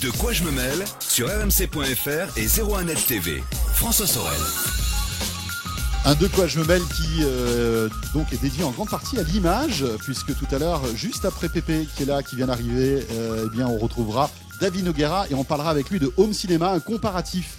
De quoi je me mêle sur rmc.fr et 01net TV. François Sorel. Un De quoi je me mêle qui donc est dédié en grande partie à l'image, puisque tout à l'heure, juste après Pépé qui est là, qui vient d'arriver, eh bien on retrouvera David Noguera et on parlera avec lui de home cinéma, un comparatif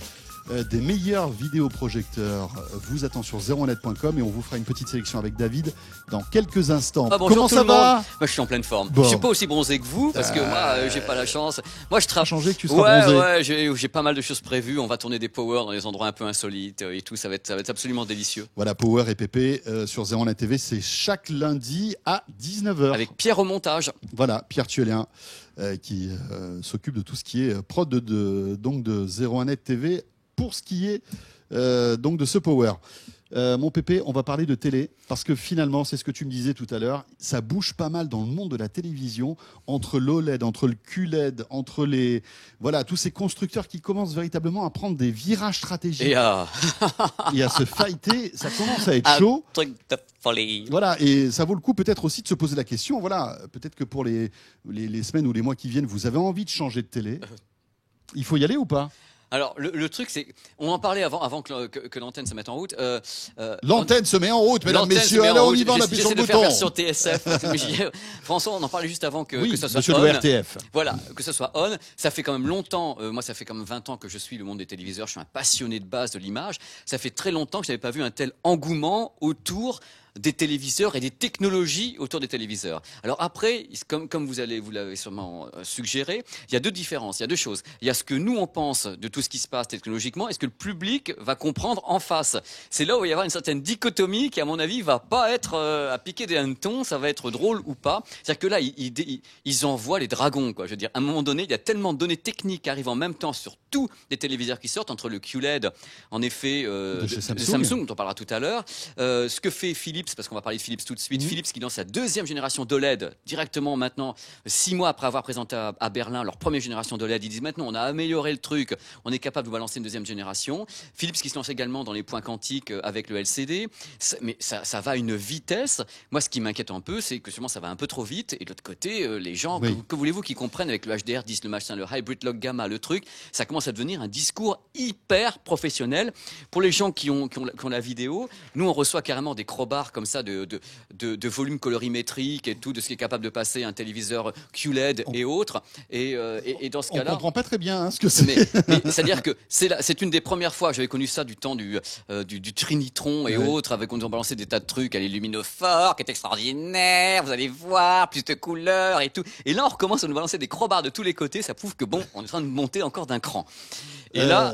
des meilleurs vidéoprojecteurs vous attend sur 01net.com et on vous fera une petite sélection avec David dans quelques instants. Bonjour Comment ça va? Moi je suis en pleine forme. Bon. Je suis pas aussi bronzé que vous parce que moi j'ai pas la chance. Moi je travaille. Changé que tu seras bronzé. Ouais, j'ai pas mal de choses prévues. On va tourner des power dans des endroits un peu insolites et tout. Ça va être absolument délicieux. Voilà, Power et Pépé sur 01net TV, c'est chaque lundi à 19h. Avec Pierre au montage. Voilà, Pierre Thuelien qui s'occupe de tout ce qui est prod donc de 01net TV pour ce qui est donc de ce Power. Mon Pépé, on va parler de télé parce que finalement, c'est ce que tu me disais tout à l'heure, ça bouge pas mal dans le monde de la télévision entre l'OLED, entre le QLED, entre tous ces constructeurs qui commencent véritablement à prendre des virages stratégiques et à se fighter. Ça commence à être chaud. Truc de folie. Voilà, et ça vaut le coup peut-être aussi de se poser la question. Voilà, peut-être que pour les semaines ou les mois qui viennent, vous avez envie de changer de télé. Il faut y aller ou pas? Alors le truc c'est, on en parlait avant que l'antenne se mette en route. L'antenne se met en route, mesdames, messieurs. Allez, on y va, on appuie sur le bouton. Version TSF. François, on en parlait juste avant que ça soit monsieur on. le RTF. Voilà, que ça soit on. Ça fait quand même longtemps. Moi, ça fait quand même 20 ans que je suis le monde des téléviseurs. Je suis un passionné de base de l'image. Ça fait très longtemps que je n'avais pas vu un tel engouement autour des téléviseurs et des technologies autour des téléviseurs. Alors après, comme vous l'avez sûrement suggéré, il y a deux différences, il y a deux choses. Il y a ce que nous on pense de tout ce qui se passe technologiquement et ce que le public va comprendre en face. C'est là où il va y avoir une certaine dichotomie qui, à mon avis, va pas être à piquer des hannetons, ça va être drôle ou pas. C'est-à-dire que là, ils envoient les dragons, quoi. Je veux dire, à un moment donné, il y a tellement de données techniques qui arrivent en même temps sur tous les téléviseurs qui sortent, entre le QLED, en effet, de Samsung, dont on parlera tout à l'heure, ce que fait Philips, parce qu'on va parler de Philips tout de suite. Philips qui lance sa deuxième génération d'OLED directement maintenant, 6 mois après avoir présenté à Berlin leur première génération d'OLED. Ils disent maintenant on a amélioré le truc, on est capable de vous balancer une deuxième génération. Philips qui se lance également dans les points quantiques avec le LCD. Mais ça va à une vitesse. Moi, ce qui m'inquiète un peu, c'est que sûrement ça va un peu trop vite. Et de l'autre côté, les gens, que voulez-vous qu'ils comprennent avec le HDR10, le machin, le Hybrid Log Gamma, le truc, ça commence à devenir un discours hyper professionnel. Pour les gens qui ont la vidéo, nous on reçoit carrément des crowbars comme ça de volume colorimétrique et tout, de ce qui est capable de passer un téléviseur QLED et autres. Et dans ce cas-là, on comprend pas très bien ce que c'est. Mais c'est-à-dire que c'est une des premières fois que j'avais connu ça du temps du Trinitron et autres, avec on nous a balancé des tas de trucs à l'illuminophore qui est extraordinaire. Vous allez voir, plus de couleurs et tout. Et là, on recommence à nous balancer des crowbars de tous les côtés. Ça prouve que bon, on est en train de monter encore d'un cran. Et là.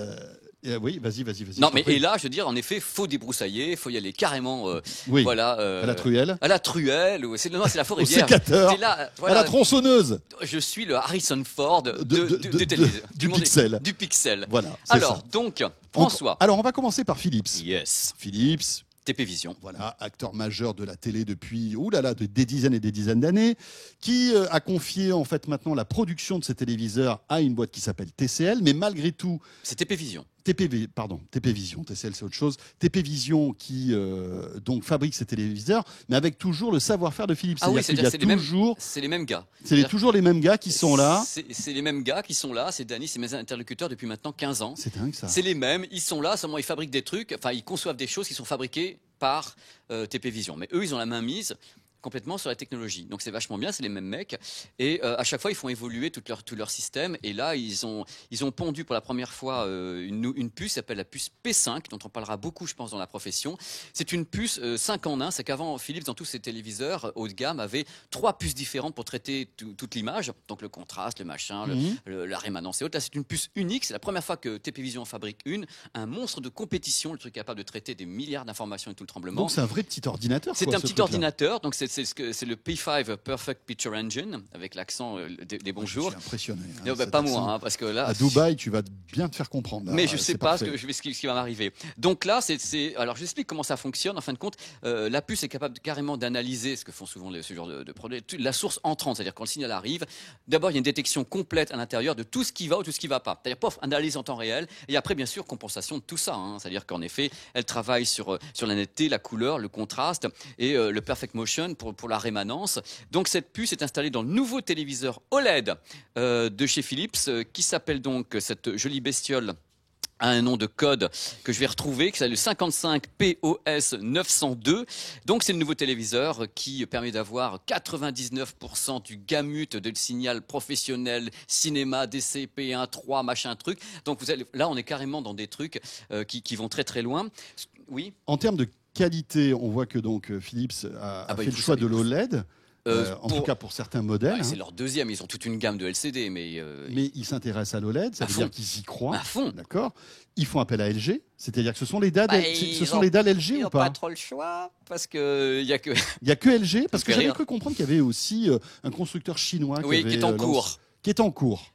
Oui, vas-y. Non, mais et là, je veux dire, en effet, faut débroussailler, faut y aller carrément. Voilà. À la truelle. À la truelle. C'est la forêt Au vierge. sécateur. À la tronçonneuse. Je suis le Harrison Ford du pixel. Du pixel. Voilà. Alors, ça. donc, François. Alors, on va commencer par Philips. Yes. Philips. TP Vision. Voilà, acteur majeur de la télé depuis des dizaines et des dizaines d'années, qui a confié en fait maintenant la production de ses téléviseurs à une boîte qui s'appelle TCL, mais malgré tout... C'est TP Vision. TP Vision, TCL c'est autre chose. TP Vision qui donc fabrique ces téléviseurs, mais avec toujours le savoir-faire de Philips. C'est les mêmes gars. C'est toujours les mêmes gars qui sont là. C'est les mêmes gars qui sont là. C'est Danny, c'est mes interlocuteurs depuis maintenant 15 ans. C'est dingue ça. C'est les mêmes. Ils sont là. Seulement ils fabriquent des trucs. Enfin, ils conçoivent des choses qui sont fabriquées par TP Vision. Mais eux, ils ont la main mise complètement sur la technologie. Donc c'est vachement bien, c'est les mêmes mecs. Et à chaque fois, ils font évoluer tout leur système. Et là, ils ont pondu pour la première fois une puce qui s'appelle la puce P5, dont on parlera beaucoup, je pense, dans la profession. C'est une puce 5 en 1. C'est qu'avant, Philips, dans tous ses téléviseurs haut de gamme, avait 3 puces différentes pour traiter toute l'image. Donc le contraste, le machin, la rémanence et autres. Là, c'est une puce unique. C'est la première fois que TP Vision fabrique un monstre de compétition, le truc capable de traiter des milliards d'informations et tout le tremblement. Donc c'est un vrai petit ordinateur. C'est un petit ordinateur. Donc c'est le P5 Perfect Picture Engine avec l'accent des bons jours. Je suis impressionné. Pas moi, parce que là. À Dubaï, tu vas bien te faire comprendre. Là, mais je sais pas ce qui va m'arriver. Donc là, alors je vous explique comment ça fonctionne. En fin de compte, la puce est capable carrément d'analyser ce que font souvent ce genre de produits, la source entrante, c'est-à-dire quand le signal arrive, d'abord il y a une détection complète à l'intérieur de tout ce qui va ou tout ce qui va pas. C'est-à-dire analyse en temps réel. Et après, bien sûr, compensation de tout ça. C'est-à-dire qu'en effet, elle travaille sur la netteté, la couleur, le contraste et le perfect motion pour la rémanence. Donc cette puce est installée dans le nouveau téléviseur OLED de chez Philips, qui s'appelle donc, cette jolie bestiole a un nom de code que je vais retrouver, qui s'appelle le 55POS 902. Donc c'est le nouveau téléviseur qui permet d'avoir 99% du gamut de signal professionnel, cinéma, DCP1, 3, machin truc. Donc là, on est carrément dans des trucs qui vont très très loin. Oui. En termes de qualité, on voit que donc Philips a fait le choix de l'OLED. En tout cas pour certains modèles. Ouais, c'est leur deuxième, ils ont toute une gamme de LCD. Mais ils s'intéressent à l'OLED, ça veut dire qu'ils y croient. À fond. D'accord. Ils font appel à LG, c'est-à-dire que ce sont les dalles, les dalles LG ou pas? Ils n'ont pas trop le choix, parce qu'il n'y a que... Il n'y a que LG, parce que j'avais cru comprendre qu'il y avait aussi un constructeur chinois qui est en cours. Qui est en cours.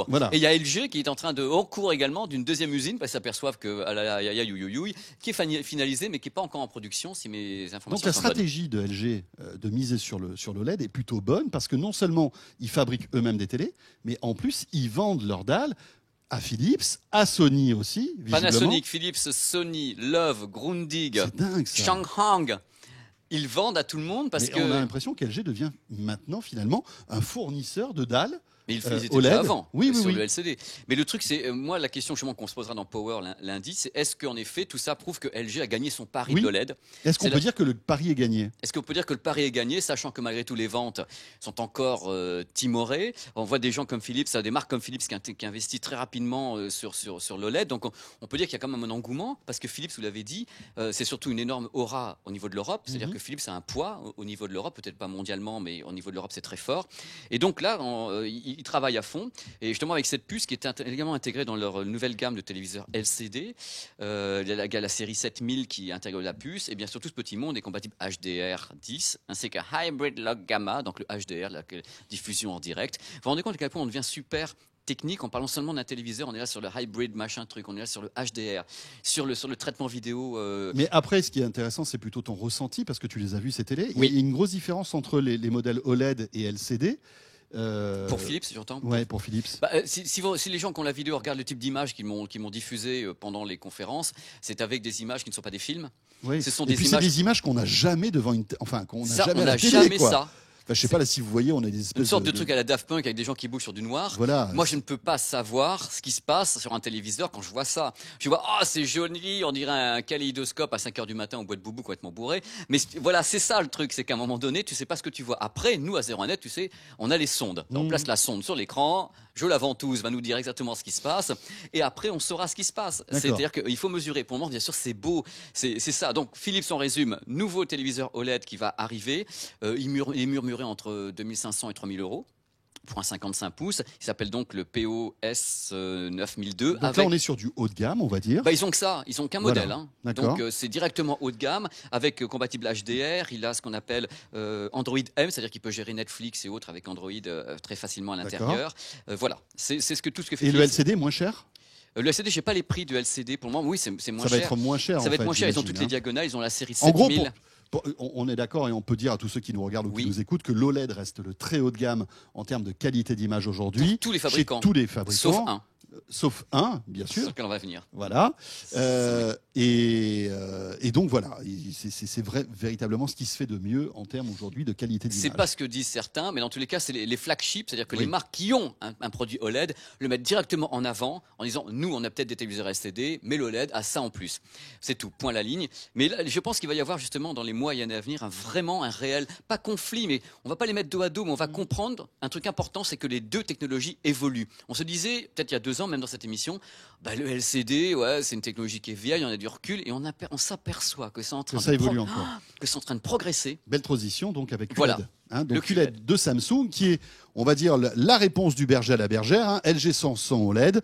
Voilà. Et il y a LG qui est en cours également d'une deuxième usine, parce qu'ils s'aperçoivent que qui est finalisée, mais qui n'est pas encore en production, si mes informations sont bonnes. Donc la stratégie de LG de miser sur l'OLED est plutôt bonne, parce que non seulement ils fabriquent eux-mêmes des télés, mais en plus ils vendent leurs dalles à Philips, à Sony aussi, visiblement. Panasonic, Philips, Sony, Love, Grundig, Changhang. Ils vendent à tout le monde parce que... on a l'impression qu'LG devient maintenant finalement un fournisseur de dalles. Mais ils étaient déjà avant sur le LCD. Mais le truc, c'est, moi, la question justement qu'on se posera dans Power lundi, c'est est-ce qu'en effet, tout ça prouve que LG a gagné son pari de l'OLED? Est-ce qu'on peut dire que le pari est gagné? Est-ce qu'on peut dire que le pari est gagné, sachant que malgré tout, les ventes sont encore timorées? On voit des gens comme Philips, des marques comme Philips qui investissent très rapidement sur l'OLED. Donc on peut dire qu'il y a quand même un engouement, parce que Philips, vous l'avez dit, c'est surtout une énorme aura au niveau de l'Europe. C'est-à-dire que Philips a un poids au niveau de l'Europe, peut-être pas mondialement, mais au niveau de l'Europe, c'est très fort. Et donc là, ils travaillent à fond, et justement avec cette puce qui est également intégrée dans leur nouvelle gamme de téléviseurs LCD, il y a la série 7000 qui intègre la puce, et bien sûr tout ce petit monde est compatible HDR10 ainsi qu'un Hybrid Log Gamma, donc le HDR, la diffusion en direct. Vous vous rendez compte à quel point on devient super technique en parlant seulement d'un téléviseur. On est là sur le hybrid machin truc, on est là sur le HDR, sur le traitement vidéo. Mais après, ce qui est intéressant, c'est plutôt ton ressenti, parce que tu les as vus ces télés. Il y a une grosse différence entre les modèles OLED et LCD. Pour Philips, j'entends. Ouais, pour Philips. Si les gens qui ont la vidéo regardent le type d'images qu'ils m'ont diffusé pendant les conférences, c'est avec des images qui ne sont pas des films. Oui. Ce sont et puis c'est des images qu'on n'a jamais devant qu'on n'a jamais à la télé, jamais quoi. ça. Enfin, je sais pas là si vous voyez, on a des espèces une sorte de truc à la Daft Punk avec des gens qui bougent sur du noir. Voilà. Moi, je ne peux pas savoir ce qui se passe sur un téléviseur quand je vois ça. Je vois, c'est joli, on dirait un kaléidoscope à 5h du matin au bois de boubou complètement bourré. Mais voilà, c'est ça le truc, c'est qu'à un moment donné, tu sais pas ce que tu vois. Après, nous, à 01net, tu sais, on a les sondes. On place la sonde sur l'écran, la ventouse va nous dire exactement ce qui se passe, et après, on saura ce qui se passe. C'est-à-dire qu'il faut mesurer. Pour le moment, bien sûr, c'est beau, c'est ça. Donc, Philips, on résume, nouveau téléviseur OLED qui va arriver. Il est murmuré entre 2500 et 3000 euros pour un 55 pouces. Il s'appelle donc le POS 9002. Donc là, on est sur du haut de gamme, on va dire. Ils ont que ça, ils ont qu'un modèle. Donc c'est directement haut de gamme, avec compatible HDR. Il a ce qu'on appelle Android M, c'est-à-dire qu'il peut gérer Netflix et autres avec Android très facilement à l'intérieur. Voilà, c'est tout ce que fait. Et le LCD moins cher? Le LCD, je n'ai pas les prix de LCD pour le moment. Oui, c'est moins cher. Ça va être moins cher. Ça va être moins cher. Ils ont toutes les diagonales. Ils ont la série 7000. En gros, on est d'accord et on peut dire à tous ceux qui nous regardent ou qui nous écoutent que l'OLED reste le très haut de gamme en termes de qualité d'image aujourd'hui. Tous les fabricants. Chez tous les fabricants. Sauf un, bien sûr. Sur lequel on va venir. Voilà. Et donc voilà, c'est véritablement ce qui se fait de mieux en termes aujourd'hui de qualité d'image. C'est pas ce que disent certains, mais dans tous les cas, c'est les flagships, c'est-à-dire que les marques qui ont un produit OLED le mettent directement en avant en disant nous, on a peut-être des téléviseurs LCD, mais l'OLED a ça en plus. C'est tout, point la ligne. Mais là, je pense qu'il va y avoir justement dans les mois et années à venir vraiment un réel, pas conflit, mais on va pas les mettre dos à dos, mais on va comprendre un truc important, c'est que les deux technologies évoluent. On se disait peut-être il y a 2 ans, même dans cette émission, le LCD, c'est une technologie qui est vieille, on a du recul, et on s'aperçoit que c'est en train évolue encore. Que c'est en train de progresser. Belle transition donc avec QLED. Voilà. Donc le QLED de Samsung qui est, on va dire, la réponse du berger à la bergère. LG sort son OLED.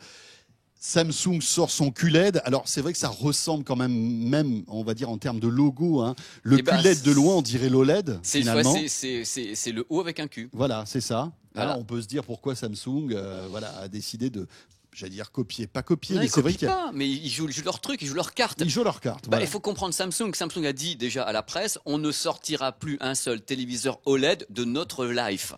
Samsung sort son QLED. Alors c'est vrai que ça ressemble quand même, on va dire en termes de logo, le QLED de loin on dirait l'OLED finalement. C'est le O avec un Q. Voilà, c'est ça. Voilà. Alors on peut se dire pourquoi Samsung a décidé de, j'allais dire copier, pas copier, non, mais c'est vrai qu'il y a... mais ils jouent leur truc, ils jouent leur carte. Ils jouent leur carte. Voilà. Il faut comprendre Samsung. Samsung a dit déjà à la presse, on ne sortira plus un seul téléviseur OLED de notre life.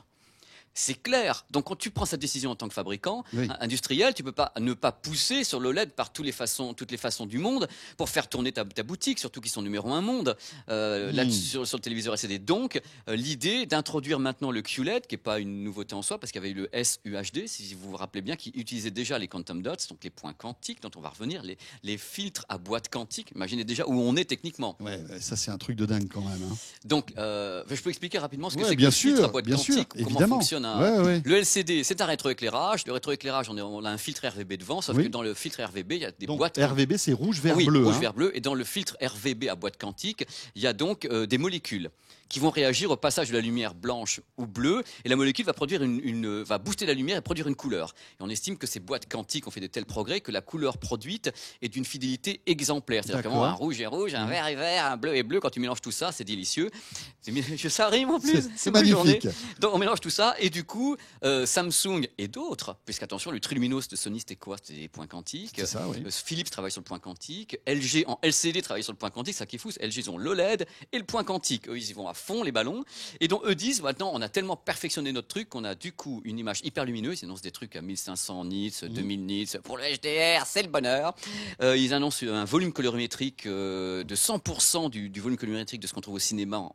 C'est clair. Donc quand tu prends cette décision en tant que fabricant Oui. industriel, tu peux pas ne pas pousser sur l'OLED par toutes les façons du monde pour faire tourner ta boutique, surtout qu'ils sont numéro 1 monde là sur le téléviseur LCD. Donc l'idée d'introduire maintenant le QLED, qui est pas une nouveauté en soi, parce qu'il y avait eu le SUHD, si vous vous rappelez bien, qui utilisait déjà les quantum dots, donc les points quantiques dont on va revenir, les filtres à boîte quantique. Imaginez déjà où on est techniquement. Ouais, ça c'est un truc de dingue quand même. Hein. Donc je peux expliquer rapidement ce que Ouais, c'est que bien le filtre sûr, à boîte bien quantique, sûr, comment évidemment. fonctionne Ouais. le LCD, c'est un rétroéclairage. Le rétroéclairage, on a un filtre RVB devant, sauf Oui. que dans le filtre RVB, il y a des Donc boîtes. RVB c'est rouge, vert, Oui, bleu. rouge, hein. vert, bleu. Et dans le filtre RVB à boîte quantique, il y a donc des molécules qui vont réagir au passage de la lumière blanche ou bleue, et la molécule va produire va booster la lumière et produire une couleur. Et on estime que ces boîtes quantiques ont fait de tels progrès que la couleur produite est d'une fidélité exemplaire. C'est-à-dire D'accord. qu'un rouge est rouge, un vert est vert, un bleu est bleu. Quand tu mélanges tout ça, c'est délicieux. Ça rime en plus. C'est une belle journée. magnifique. Donc on mélange tout ça, et du coup, Samsung et d'autres, puisqu'attention, le Triluminos de Sony, c'était quoi? C'était des points quantiques. C'est ça, oui. Philips travaille sur le point quantique. LG en LCD travaille sur le point quantique. Ça qui est fou, LG ils ont l'OLED et le point quantique. Eux, ils y vont à fond les ballons. Et donc eux disent maintenant, on a tellement perfectionné notre truc qu'on a du coup une image hyper lumineuse. Ils annoncent des trucs à 1500 nits, 2000 nits. Pour le HDR, c'est le bonheur. Ils annoncent un volume colorimétrique de 100% du volume colorimétrique de ce qu'on trouve au cinéma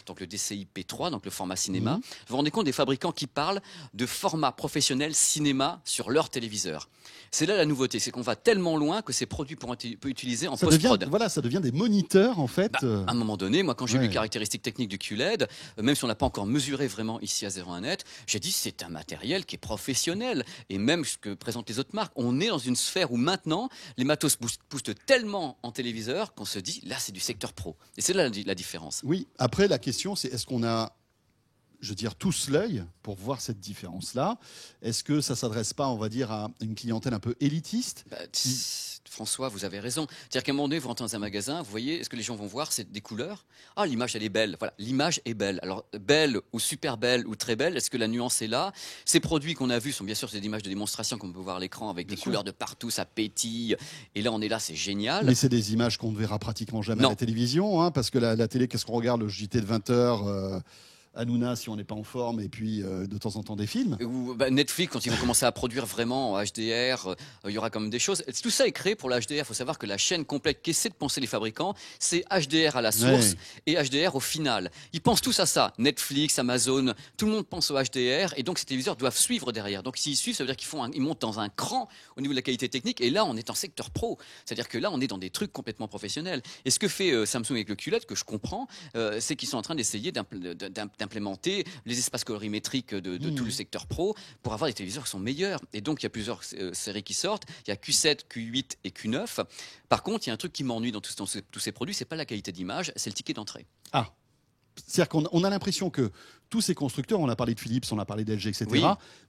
donc le DCI P3, donc le format cinéma. Vous vous rendez compte des fabricants qui parlent de format professionnel cinéma sur leur téléviseur. C'est là la nouveauté, c'est qu'on va tellement loin que ces produits pourront être utilisés en post-prod. Voilà, ça devient des moniteurs en fait. À un moment donné, moi quand j'ai Ouais. vu les caractéristiques techniques du QLED, même si on n'a pas encore mesuré vraiment ici à 01net, j'ai dit c'est un matériel qui est professionnel. Et même ce que présentent les autres marques, on est dans une sphère où maintenant les matos poussent tellement en téléviseur qu'on se dit là c'est du secteur pro. Et c'est là la différence. Oui, après la question c'est est-ce qu'on a, je veux dire, tous l'œil pour voir cette différence-là? Est-ce que ça s'adresse pas, on va dire, à une clientèle un peu élitiste? François, vous avez raison. C'est-à-dire qu'à un moment donné, vous rentrez dans un magasin, vous voyez, est-ce que les gens vont voir, c'est des couleurs? Ah, l'image, elle est belle. Voilà, l'image est belle. Alors, belle ou super belle ou très belle, est-ce que la nuance est là? Ces produits qu'on a vus sont bien sûr des images de démonstration qu'on peut voir à l'écran avec des couleurs de partout, ça pétille. Et là, on est là, c'est génial. Mais c'est des images qu'on ne verra pratiquement jamais Non. à la télévision, hein, parce que la télé, qu'est-ce qu'on regarde? Le JT de 20h, Hanouna si on n'est pas en forme, et puis de temps en temps des films. Ou Netflix, quand ils vont commencer à produire vraiment en HDR, il y aura quand même des choses. Tout ça est créé pour la HDR. Il faut savoir que la chaîne complète qu'essaient de penser les fabricants, c'est HDR à la source et HDR au final. Ils pensent tous à ça. Netflix, Amazon, tout le monde pense au HDR, et donc ces téléviseurs doivent suivre derrière. Donc s'ils suivent, ça veut dire qu'ils montent dans un cran au niveau de la qualité technique, et là on est en secteur pro. C'est-à-dire que là on est dans des trucs complètement professionnels. Et ce que fait Samsung avec le QLED, que je comprends, c'est qu'ils sont en train d'essayer d'implémenter les espaces colorimétriques de tout le secteur pro pour avoir des téléviseurs qui sont meilleurs. Et donc, il y a plusieurs séries qui sortent. Il y a Q7, Q8 et Q9. Par contre, il y a un truc qui m'ennuie dans tous ces produits, c'est pas la qualité d'image, c'est le ticket d'entrée. Ah, c'est-à-dire qu'on a l'impression que tous ces constructeurs, on a parlé de Philips, on a parlé d'LG, etc., Oui.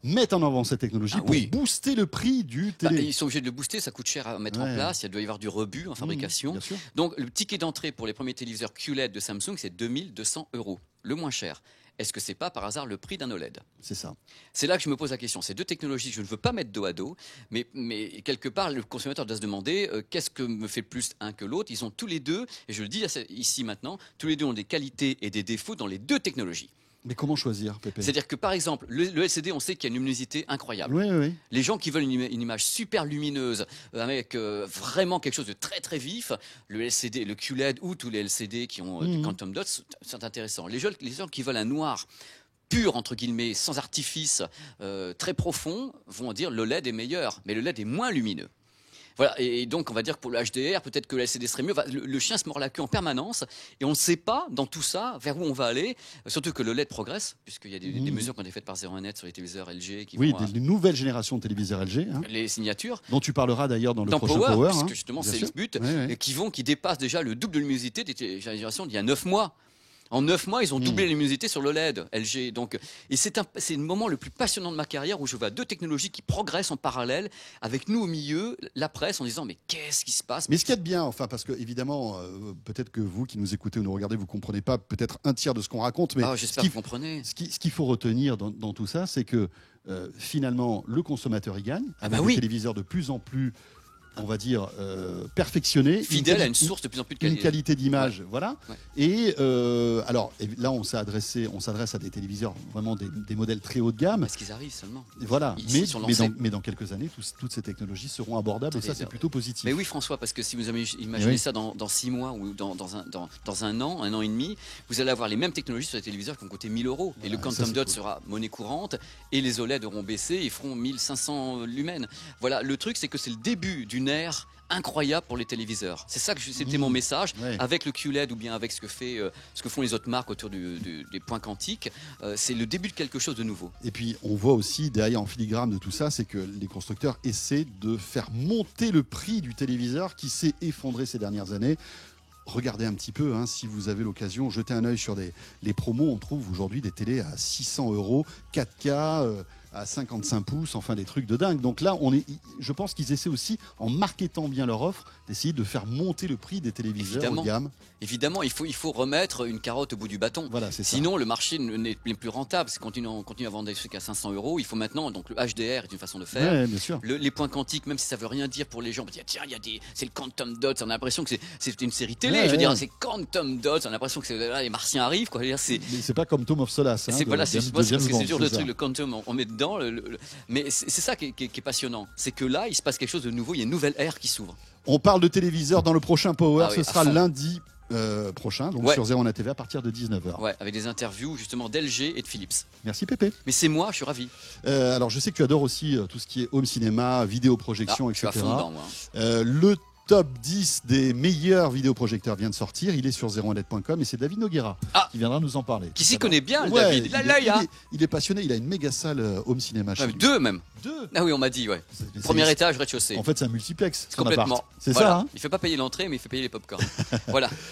mettent en avant cette technologie pour oui. booster le prix du télé. Ils sont obligés de le booster, ça coûte cher à mettre en place, il doit y avoir du rebut en fabrication. Bien sûr. Donc, le ticket d'entrée pour les premiers téléviseurs QLED de Samsung, c'est 2200 €, le moins cher. Est-ce que c'est pas par hasard le prix d'un OLED? C'est ça. C'est là que je me pose la question. Ces deux technologies que je ne veux pas mettre dos à dos, mais quelque part, le consommateur doit se demander qu'est-ce que me fait plus un que l'autre. Ils ont tous les deux, et je le dis ici maintenant, tous les deux ont des qualités et des défauts dans les deux technologies. Mais comment choisir, Pépé? C'est-à-dire que par exemple, le LCD, on sait qu'il y a une luminosité incroyable. Oui. Les gens qui veulent une image super lumineuse, avec vraiment quelque chose de très très vif, le LCD, le QLED ou tous les LCD qui ont du quantum dots sont intéressants. Les gens qui veulent un noir pur, entre guillemets, sans artifice, très profond, vont dire le LED est meilleur, mais le LED est moins lumineux. Voilà, et donc on va dire que pour le HDR, peut-être que le LCD serait mieux. Le chien se mord la queue en permanence, et on ne sait pas dans tout ça vers où on va aller, surtout que le LED progresse, puisqu'il y a des mesures qui ont été faites par 01net sur les téléviseurs LG qui vont des nouvelles générations de téléviseurs LG, hein, les signatures. dont tu parleras d'ailleurs dans le Dans prochain Power, Power. parce hein, que justement bien c'est sûr. le but, Ouais. qui dépassent déjà le double de luminosité des générations d'il y a 9 mois. En 9 mois, ils ont doublé la luminosité sur le LED LG. Donc, et c'est le moment le plus passionnant de ma carrière où je vois deux technologies qui progressent en parallèle, avec nous au milieu, la presse, en disant mais qu'est-ce qui se passe? Mais ce qu'il y a de bien, enfin, parce que évidemment, peut-être que vous qui nous écoutez ou nous regardez, vous comprenez pas peut-être un tiers de ce qu'on raconte, mais J'espère que vous comprenez. ce qu'il faut retenir dans tout ça, c'est que finalement, le consommateur y gagne, avec des oui. téléviseurs de plus en plus on va dire, perfectionné. Fidèle à une source de plus en plus de une qualité. qualité d'image, voilà. Ouais. Et alors là, on s'adresse à des téléviseurs vraiment des modèles très haut de gamme. Parce qu'ils arrivent seulement. Et voilà. Ils sont lancés. Mais dans quelques années, toutes ces technologies seront abordables et ça, c'est plutôt positif. Mais oui, François, parce que si vous imaginez Oui. ça dans 6 mois ou dans un an et demi, vous allez avoir les mêmes technologies sur les téléviseurs qui ont coûté 1 000 €. Et le ça, quantum c'est dot cool. sera monnaie courante et les OLED auront baissé et feront 1500 lumens. Voilà, le truc, c'est que c'est le début d'une ère incroyable pour les téléviseurs. C'est ça que c'était mon message. Ouais. Avec le QLED ou bien avec ce que font les autres marques autour des points quantiques, c'est le début de quelque chose de nouveau. Et puis, on voit aussi derrière en filigrane de tout ça, c'est que les constructeurs essaient de faire monter le prix du téléviseur qui s'est effondré ces dernières années. Regardez un petit peu, hein, si vous avez l'occasion, jetez un œil sur les promos. On trouve aujourd'hui des télés à 600 €, 4K, à 55 pouces, enfin des trucs de dingue. Donc là, je pense qu'ils essaient aussi, en marketant bien leur offre, d'essayer de faire monter le prix des téléviseurs haut de gamme. Évidemment, il faut remettre une carotte au bout du bâton. Voilà, c'est ça. Sinon, le marché n'est plus rentable. Si on continue à vendre des trucs à 500 €, il faut maintenant, donc le HDR est une façon de faire. Ouais, bien sûr. Les points quantiques, même si ça veut rien dire pour les gens, tiens, c'est le quantum dot, on a l'impression que c'est une série télé. Ouais, je veux dire, ouais. c'est quantum dot, on a l'impression que là, les martiens arrivent, quoi. Mais c'est pas comme Tom of Solace. Hein, c'est voilà, c'est James parce que c'est Bond, toujours le ça. truc, le quantum, on met dedans. Mais c'est ça qui est passionnant. C'est que là, il se passe quelque chose de nouveau, il y a une nouvelle ère qui s'ouvre. On parle de téléviseur dans le prochain Power. Ah oui, Ce à sera fond. lundi prochain, donc Ouais. sur 01net TV à partir de 19h. Ouais, avec des interviews justement d'LG et de Philips. Merci Pépé. Mais c'est moi, je suis ravi. Alors je sais que tu adores aussi tout ce qui est home cinéma, vidéoprojection, Je suis à etc. fond dedans, moi. Le top 10 des meilleurs vidéoprojecteurs vient de sortir. Il est sur 01net.com et c'est David Noguera qui viendra nous en parler. Qui s'y Tout à connaît l'heure. bien, le Ouais, David. il est passionné. Il a une méga salle home cinéma chez lui. 2 même. 2. Ah oui, on m'a dit, ouais. C'est- Premier c'est- étage, rez-de-chaussée. En fait, c'est un multiplex. son Complètement. appart. C'est Voilà. ça, hein. Il fait pas payer l'entrée, mais il fait payer les pop-corn. Voilà.